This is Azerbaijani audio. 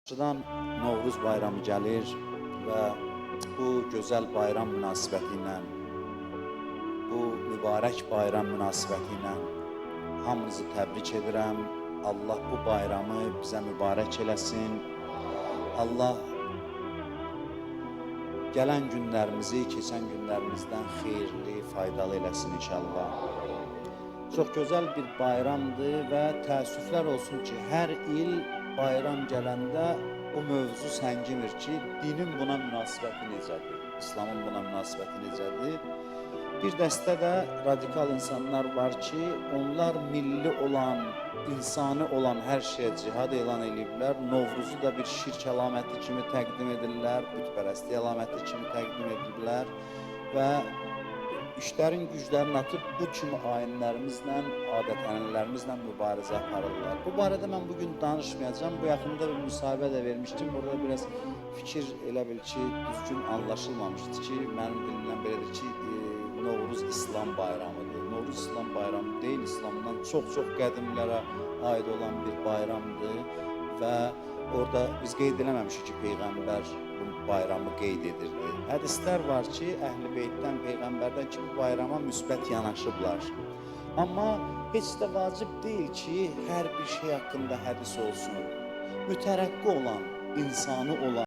Qarşıdan Novruz bayramı gəlir və bu gözəl bayram münasibəti ilə, bu mübarək bayram münasibəti ilə hamınızı təbrik edirəm. Allah bu bayramı bizə mübarək eləsin. Allah gələn günlərimizi, keçən günlərimizdən xeyirli, faydalı eləsin inşallah. Çox gözəl bir bayramdır və təəssüflər olsun ki, hər il bayram gələndə o mövzu səngimir ki, dinin buna münasibəti necədir, İslamın buna münasibəti necədir. Bir dəstə də radikal insanlar var ki, onlar milli olan, insani olan hər şeyə cihad elan ediblər. Novruzu da bir şirk əlaməti kimi təqdim edirlər, bütpərəstlik əlaməti kimi təqdim ediblər və işlərin güclərini atıb bu kimi ayinlərimizlə, adət-ənənələrimizlə mübarizə aparırlar. Bu barədə mən bugün danışmayacağım. Bu yaxında bir müsahibə də vermişdim. Burada biraz fikir elə bil ki, düzgün anlaşılmamışdı ki, mənim dilimdən belədir ki, Novruz İslam bayramıdır. Novruz İslam bayramı deyil, İslamdan çox-çox qədimlərə aid olan bir bayramdır və orada biz qeyd eləməmişik ki, Peyğəmbər bu bayramı qeyd edirdi. Hədislər var ki, Əhl-i Beytdən, Peyğəmbərdən ki, bu bayrama müsbət yanaşıblar. Amma heç də vacib deyil ki, hər bir şey haqqında hədis olsun. Mütərəqqi olan, insanı olan